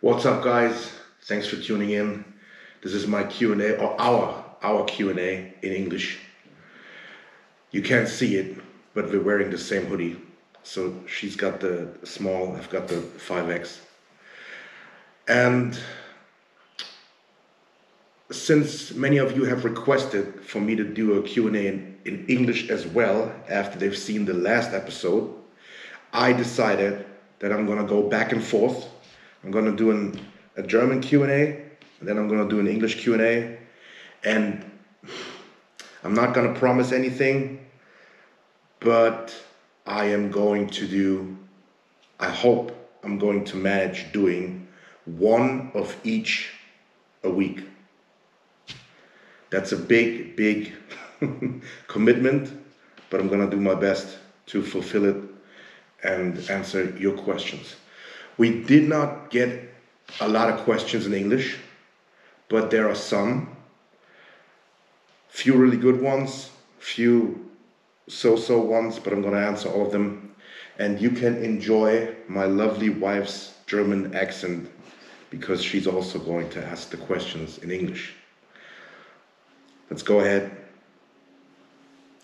What's up, guys? Thanks for tuning in. This is my Q&A, or our Q&A in English. You can't see it, but we're wearing the same hoodie. So she's got the small, I've got the 5X. And since many of you have requested for me to do a Q&A in English as well, after they've seen the last episode, I decided that I'm gonna go back and forth. I'm gonna do a German Q&A, and then I'm gonna do an English Q&A, and I'm not gonna promise anything, but I hope I'm going to manage doing one of each a week. That's a big commitment, but I'm gonna do my best to fulfill it and answer your questions. We did not get a lot of questions in English, but there are some. Few really good ones, few so-so ones, but I'm gonna answer all of them. And you can enjoy my lovely wife's German accent because she's also going to ask the questions in English. Let's go ahead.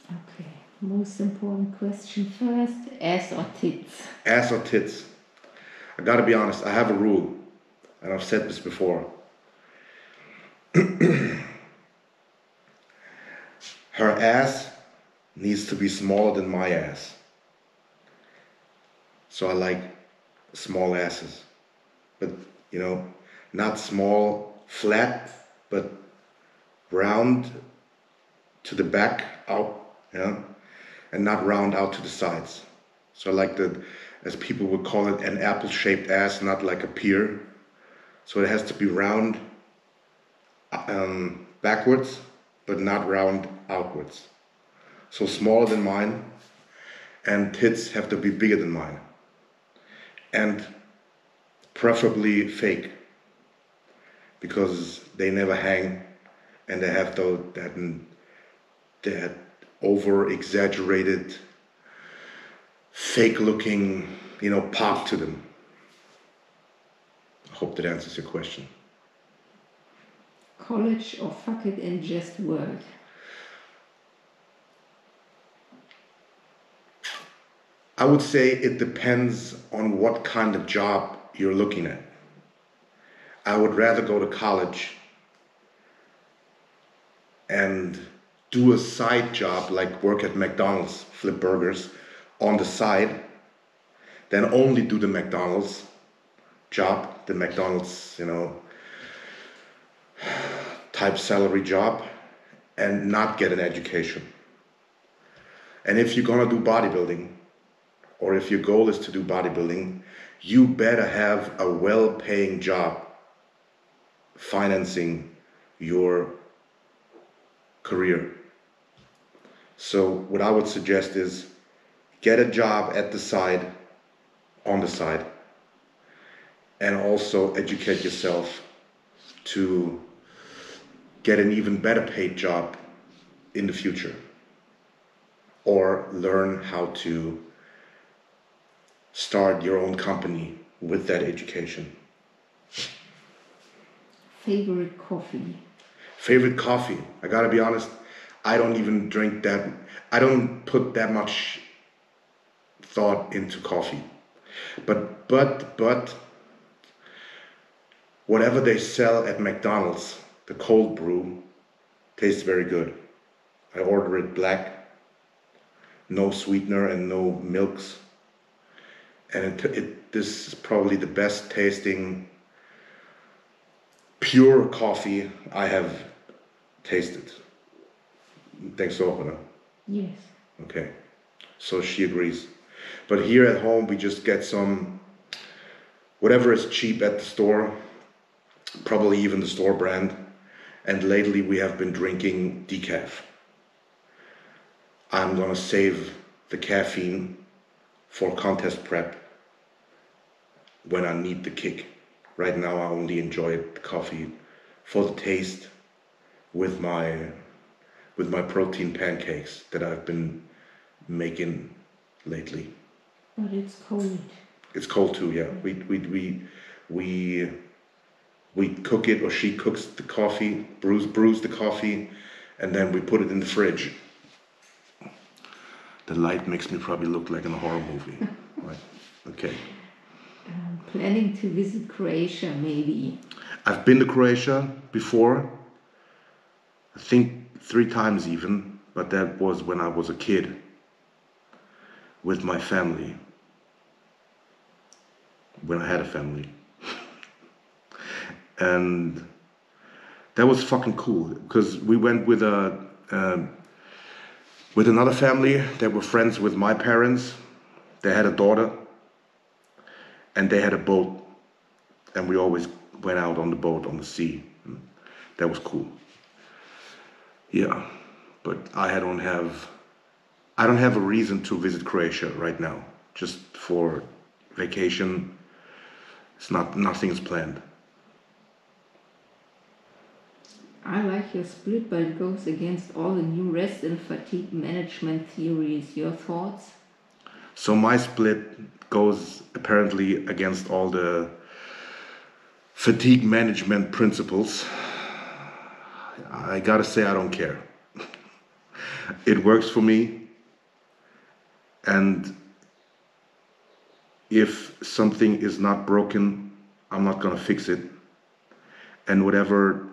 Okay, most important question first, ass or tits? Ass or tits? I gotta be honest, I have a rule, and I've said this before. Her ass needs to be smaller than my ass. So I like small asses. But, not small, flat, but round to the back, out, and not round out to the sides. So I like as people would call it, an apple-shaped ass, not like a pear. So it has to be round backwards, but not round outwards. So smaller than mine, and tits have to be bigger than mine. And preferably fake, because they never hang, and they have that over-exaggerated, fake-looking, pop to them. I hope that answers your question. College or fuck it and just work? I would say it depends on what kind of job you're looking at. I would rather go to college and do a side job like work at McDonald's, flip burgers on the side, than only do the McDonald's job, the McDonald's, type salary job, and not get an education. And if you're gonna do bodybuilding, or if your goal is to do bodybuilding, you better have a well-paying job financing your career. So what I would suggest is get a job at the side, on the side, and also educate yourself to get an even better paid job in the future, or learn how to start your own company with that education. Favorite coffee? Favorite coffee? I gotta be honest, I don't even drink that. I don't put that much thought into coffee. But whatever they sell at McDonald's, the cold brew, tastes very good. I order it black, no sweetener and no milks. And this is probably the best tasting pure coffee I have tasted. Thanks so much. Yes. Okay, so she agrees. But here at home we just get some, whatever is cheap at the store, probably even the store brand. And lately we have been drinking decaf. I'm gonna save the caffeine for contest prep when I need the kick. Right now I only enjoy the coffee for the taste with my protein pancakes that I've been making lately. But it's cold. It's cold too, yeah. We We cook it, or she cooks the coffee, brews the coffee, and then we put it in the fridge. The light makes me probably look like in a horror movie. Right. Okay. Planning to visit Croatia, maybe. I've been to Croatia before. I think 3 times even, but that was when I was a kid with my family. When I had a family. And that was fucking cool because we went with another family that were friends with my parents. They had a daughter, and they had a boat, and we always went out on the boat on the sea. That was cool. Yeah, but I don't have a reason to visit Croatia right now. Just for vacation. Nothing's planned. I like your split, but it goes against all the new rest and fatigue management theories. Your thoughts? So my split goes apparently against all the fatigue management principles. I gotta say, I don't care. It works for me, and if something is not broken, I'm not gonna fix it. And whatever,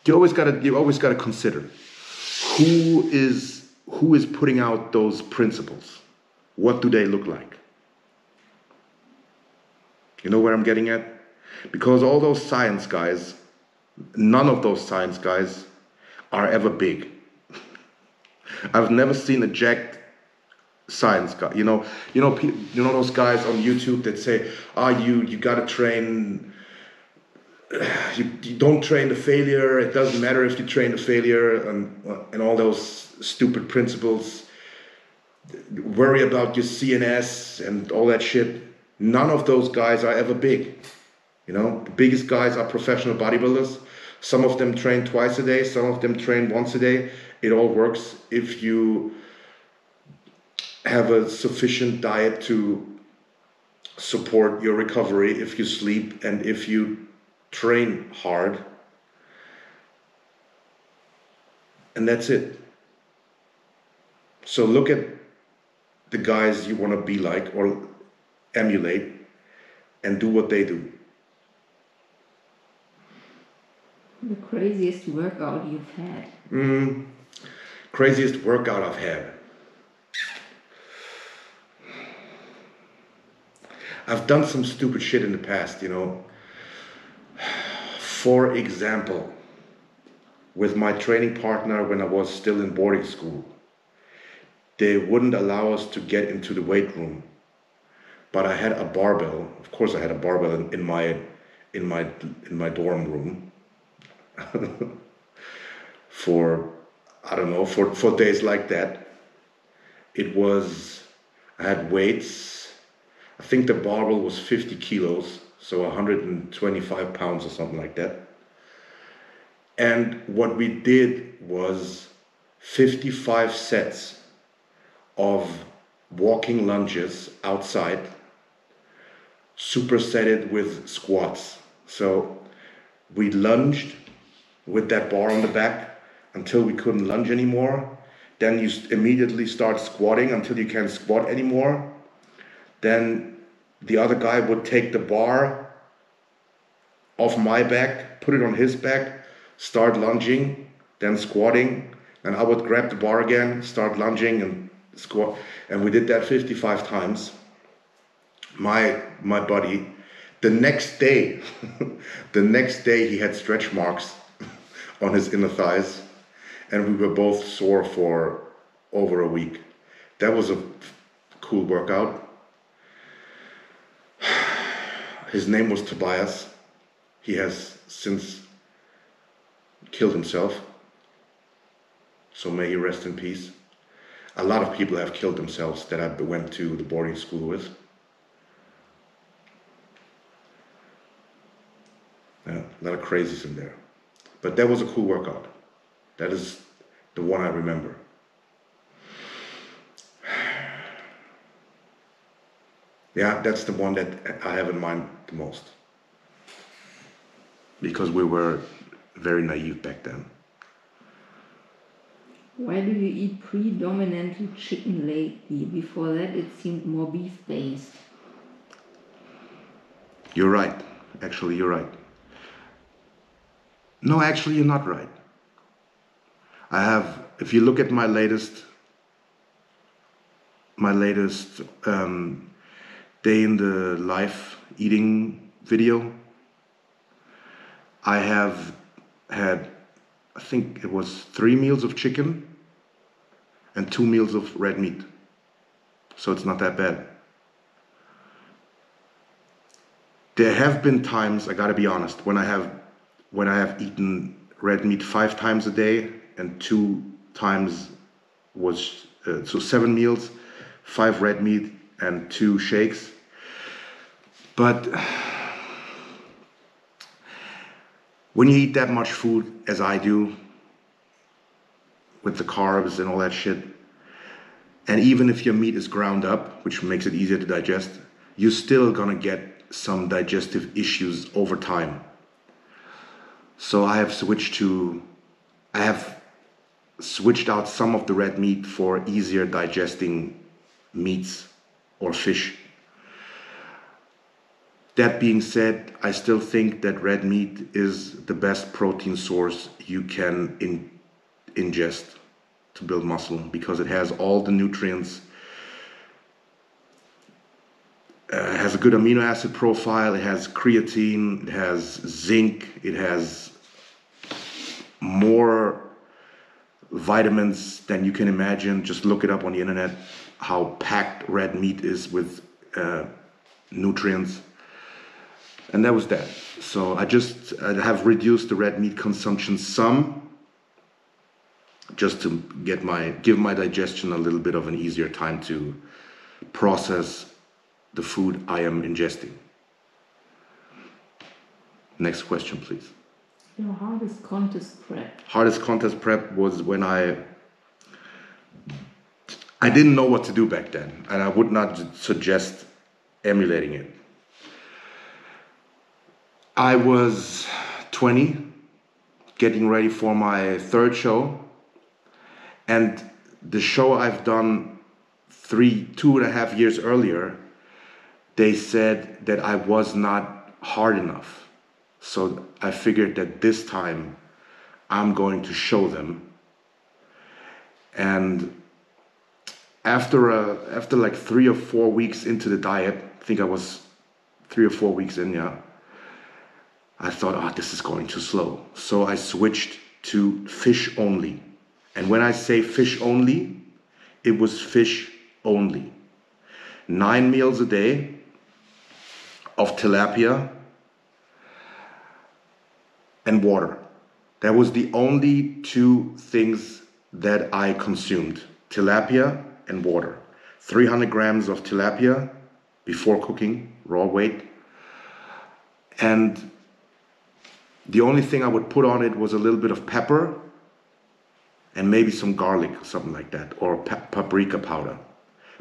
you always gotta consider who is putting out those principles. What do they look like? You know where I'm getting at? Because all those science guys, none of those science guys are ever big. I've never seen a jacked science guy. You know those guys on YouTube that say, you gotta train. You don't train the failure. It doesn't matter if you train the failure, and all those stupid principles. Worry about your CNS and all that shit. None of those guys are ever big. The biggest guys are professional bodybuilders. Some of them train twice a day. Some of them train once a day. It all works if you have a sufficient diet to support your recovery, if you sleep, and if you train hard. And that's it. So look at the guys you want to be like or emulate and do what they do. The craziest workout you've had? Craziest workout I've had. I've done some stupid shit in the past, For example, with my training partner when I was still in boarding school, they wouldn't allow us to get into the weight room. But I had a barbell. Of course I had a barbell in my dorm room. For days like that. I had weights. I think the barbell was 50 kilos, so 125 pounds or something like that. And what we did was 55 sets of walking lunges outside, supersetted with squats. So we lunged with that bar on the back until we couldn't lunge anymore. Then you immediately start squatting until you can't squat anymore. Then the other guy would take the bar off my back, put it on his back, start lunging, then squatting, and I would grab the bar again, start lunging and squat. And we did that 55 times. My buddy, the next day he had stretch marks on his inner thighs, and we were both sore for over a week. That was a cool workout. His name was Tobias. He has since killed himself, so may he rest in peace. A lot of people have killed themselves that I went to the boarding school with. Yeah, a lot of crazies in there. But that was a cool workout. That is the one I remember. Yeah, that's the one that I have in mind the most. because we were very naive back then. Why do you eat predominantly chicken lately? Before that it seemed more beef-based. You're right. Actually, you're right. No, actually, you're not right. If you look at my latest day in the life eating video, I have had, I think it was 3 meals of chicken and 2 meals of red meat. So it's not that bad. There have been times, I gotta be honest, when I have eaten red meat 5 times a day and 2 times was, so 7 meals, 5 red meat and 2 shakes. But when you eat that much food as I do, with the carbs and all that shit, and even if your meat is ground up, which makes it easier to digest, you're still gonna get some digestive issues over time. So I have switched out some of the red meat for easier digesting meats or fish. That being said, I still think that red meat is the best protein source you can ingest to build muscle, because it has all the nutrients, has a good amino acid profile, it has creatine, it has zinc, it has more vitamins than you can imagine. Just look it up on the internet, how packed red meat is with nutrients. And that was that. So I have reduced the red meat consumption some, just to give my digestion a little bit of an easier time to process the food I am ingesting. Next question, please. Your hardest contest prep. Hardest contest prep was when I didn't know what to do back then, and I would not suggest emulating it. I was 20, getting ready for my 3rd show, and the show I've done 2.5 years earlier, they said that I was not hard enough. So I figured that this time I'm going to show them. And after like 3 or 4 weeks into the diet, I think I was 3 or 4 weeks in, yeah, I thought, this is going too slow. So I switched to fish only. And when I say fish only, it was fish only. 9 meals a day of tilapia and water. That was the only 2 things that I consumed: tilapia and water. 300 grams of tilapia before cooking, raw weight. And the only thing I would put on it was a little bit of pepper and maybe some garlic or something like that, or paprika powder.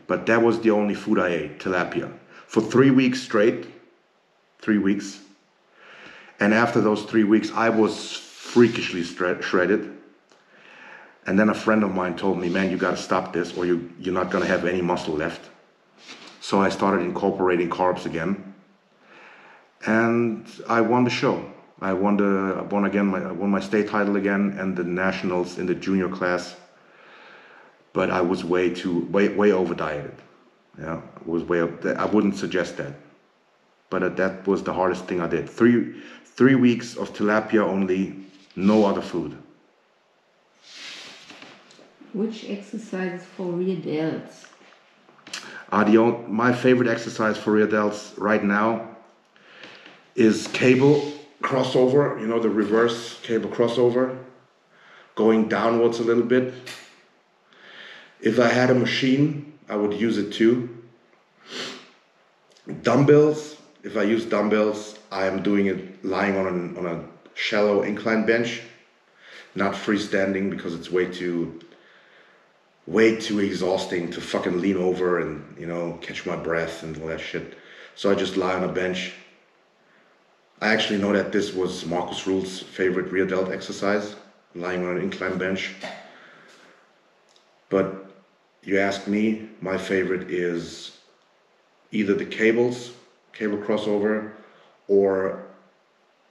But that was the only food I ate, tilapia, for 3 weeks straight. 3 weeks. And after those 3 weeks, I was freakishly shredded. And then a friend of mine told me, man, you gotta stop this or you're not gonna have any muscle left. So I started incorporating carbs again. And I won the show. I won my state title again and the nationals in the junior class. But I was way over dieted. Yeah, I wouldn't suggest that. But that was the hardest thing I did. 3 weeks of tilapia only, no other food. Which exercises for rear delts? My favorite exercise for rear delts right now is cable crossover, the reverse cable crossover, going downwards a little bit. If I had a machine, I would use it too. Dumbbells, if I use dumbbells, I am doing it lying on a shallow incline bench, not freestanding, because it's way too exhausting to fucking lean over and, catch my breath and all that shit. So I just lie on a bench. I actually know that this was Marcus Rule's favorite rear delt exercise, lying on an incline bench. But you ask me, my favorite is either the cable crossover, or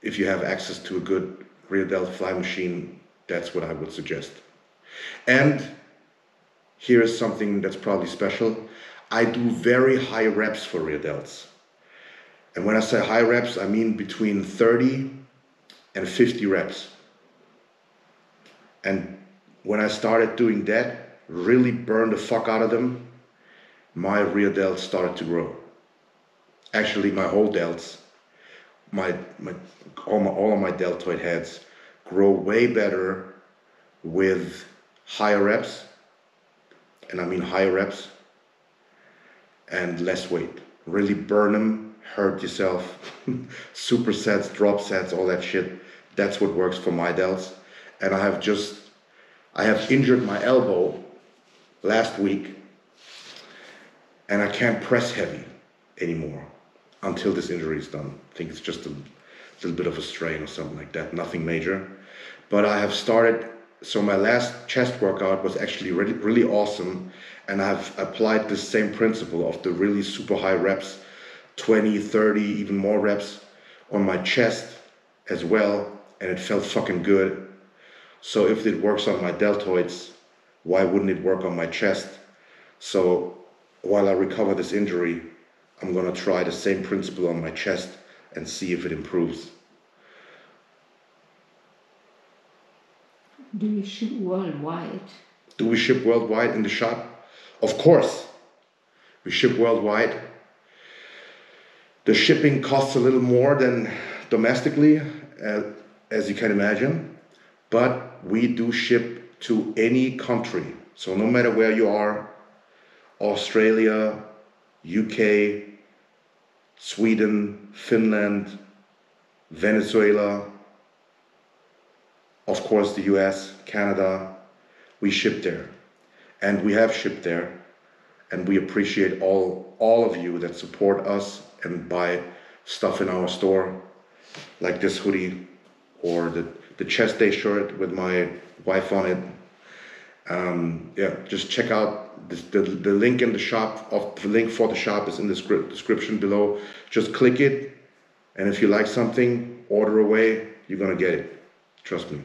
if you have access to a good rear delt fly machine, that's what I would suggest. And here's something that's probably special. I do very high reps for rear delts. And when I say high reps, I mean between 30 and 50 reps. And when I started doing that, really burn the fuck out of them, my rear delts started to grow. Actually, my whole delts, all of my deltoid heads grow way better with higher reps, and I mean higher reps, and less weight. Really burn them, hurt yourself, supersets, drop sets, all that shit. That's what works for my delts. And I have injured my elbow last week, and I can't press heavy anymore until this injury is done. I think it's just a little bit of a strain or something like that, nothing major. But I have started, so my last chest workout was actually really, really awesome, and I've applied the same principle of the really super high reps, 20, 30, even more reps on my chest as well, and it felt fucking good. So if it works on my deltoids, why wouldn't it work on my chest? So while I recover this injury, I'm gonna try the same principle on my chest and see if it improves. Do you ship worldwide? Do we ship worldwide in the shop? Of course, we ship worldwide. The shipping costs a little more than domestically, as you can imagine, but we do ship to any country. So no matter where you are, Australia, UK, Sweden, Finland, Venezuela, of course the US, Canada, we ship there. And we have shipped there. And we appreciate all of you that support us and buy stuff in our store, like this hoodie or the chest day shirt with my wife on it. Yeah, just check out the link in the shop. The link for the shop is in the description below. Just click it, and if you like something, order away. You're gonna get it. Trust me.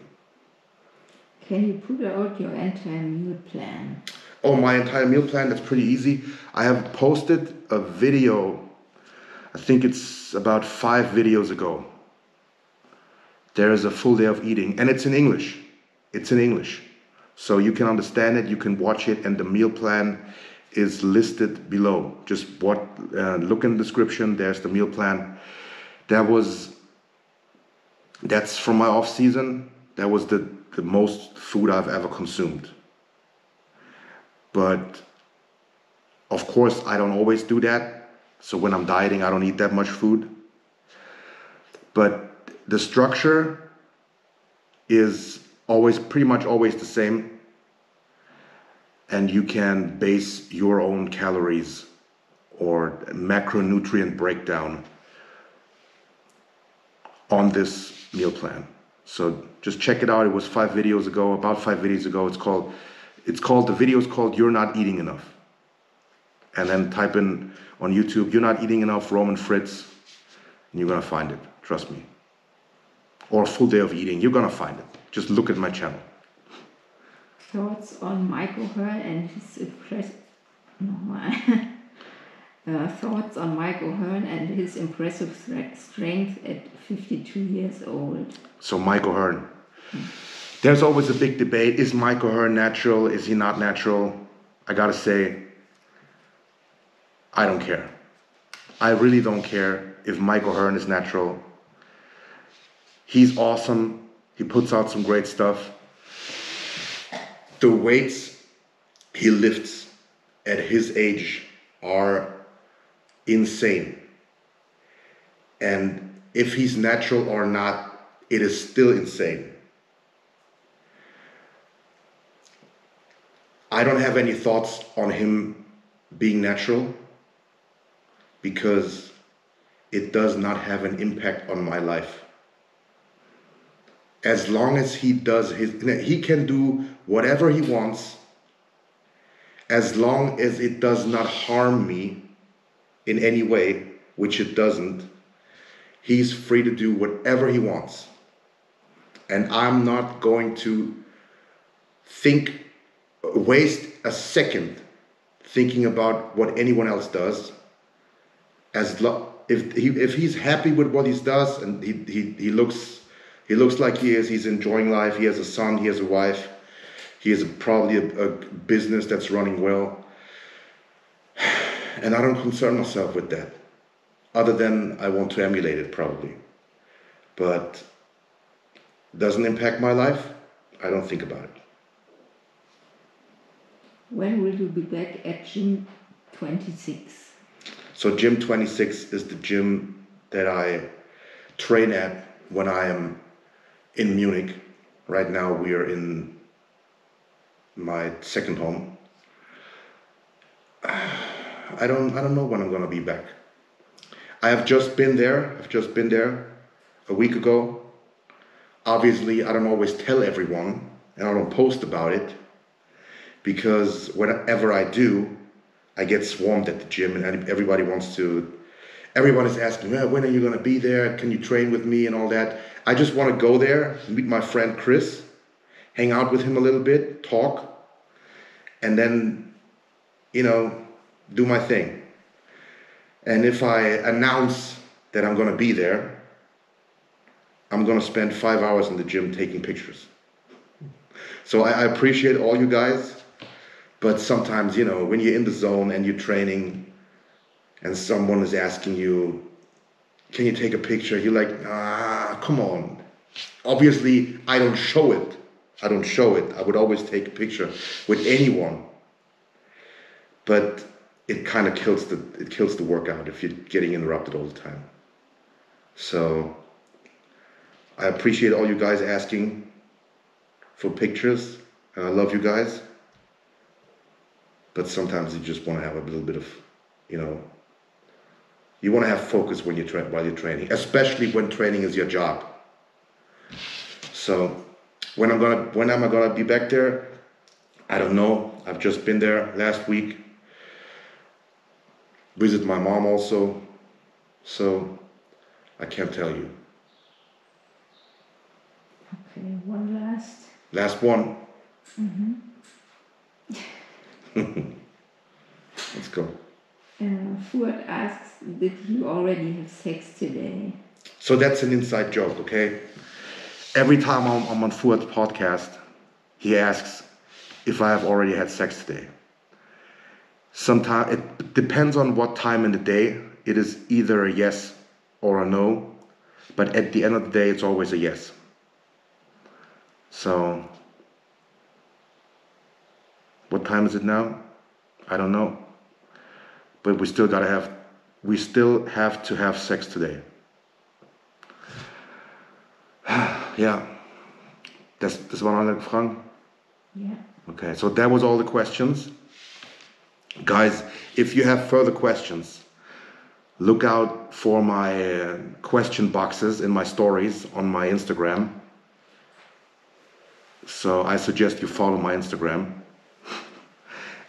Can you put out your entire meal plan? Oh, my entire meal plan, that's pretty easy. I have posted a video, I think it's about 5 videos ago. There is a full day of eating, and it's in English. It's in English. So you can understand it, you can watch it, and the meal plan is listed below. Just look in the description, there's the meal plan. That's from my off season. That was the most food I've ever consumed. But of course, I don't always do that. So when I'm dieting, I don't eat that much food. But the structure is pretty much always the same. And you can base your own calories or macronutrient breakdown on this meal plan. So just check it out. It was about 5 videos ago. It's called, the video is called You're Not Eating Enough. And then type in on YouTube, You're Not Eating Enough, Roman Fritz, and you're gonna find it, trust me. Or a full day of eating, you're gonna find it. Just look at my channel. Thoughts on Michael Hearn and his thoughts on Michael Hearn and his impressive strength at 52 years old. So Michael Hearn. There's always a big debate. Is Michael Hearn natural? Is he not natural? I gotta say, I don't care. I really don't care if Michael Hearn is natural. He's awesome. He puts out some great stuff. The weights he lifts at his age are insane. And if he's natural or not, it is still insane. I don't have any thoughts on him being natural because it does not have an impact on my life. As long as he does he can do whatever he wants, as long as it does not harm me in any way, which it doesn't. He's free to do whatever he wants. And I'm not going to waste a second thinking about what anyone else does. If he's happy with what he does, and he looks like he is, he's enjoying life, he has a son, he has a wife, he has probably a business that's running well. And I don't concern myself with that. Other than I want to emulate it probably. But doesn't impact my life, I don't think about it. When will you be back at Gym 26? So Gym 26 is the gym that I train at when I am in Munich. Right now we are in my second home. I don't know when I'm gonna be back. I have just been there. I've just been there a week ago. Obviously, I don't always tell everyone, and I don't post about it, because whenever I do, I get swarmed at the gym, and everyone is asking, when are you going to be there? Can you train with me and all that? I just want to go there, meet my friend Chris, hang out with him a little bit, talk, and then, do my thing. And if I announce that I'm going to be there, I'm going to spend 5 hours in the gym taking pictures. So I appreciate all you guys. But sometimes, when you're in the zone and you're training and someone is asking you, can you take a picture? You're like, come on. Obviously, I don't show it. I would always take a picture with anyone. But it kind of kills the workout if you're getting interrupted all the time. So I appreciate all you guys asking for pictures. And I love you guys. But sometimes you just want to have a little bit of, you want to have focus while you're training, especially when training is your job. So when am I gonna be back there? I don't know. I've just been there last week. Visit my mom also. So I can't tell you. Okay, one last. Last one. Mm-hmm. Let's go. Furt asks, did you already have sex today? So that's an inside joke, okay? Every time I'm on Furt's podcast, he asks if I have already had sex today. Sometimes it depends on what time in the day. It is either a yes or a no, but at the end of the day, it's always a yes. So, what time is it now? I don't know. But we still have to have sex today. Ja. Das waren alle Fragen? Yeah. Okay, so that was all the questions. Guys, if you have further questions, look out for my question boxes in my stories on my Instagram. So I suggest you follow my Instagram.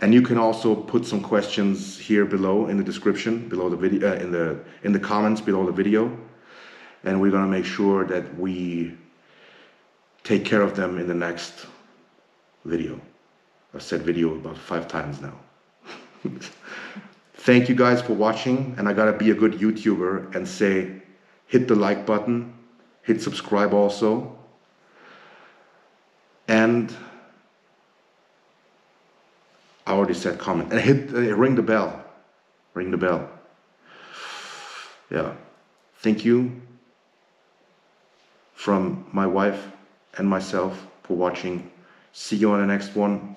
And you can also put some questions here below in the description, below the video, in the comments below the video, and we're gonna make sure that we take care of them in the next video. I've said video about 5 times now. Thank you guys for watching, and I gotta be a good YouTuber and say, hit the like button, hit subscribe also, and I already said comment, and hit ring the bell. Ring the bell. Yeah. Thank you from my wife and myself for watching. See you on the next one.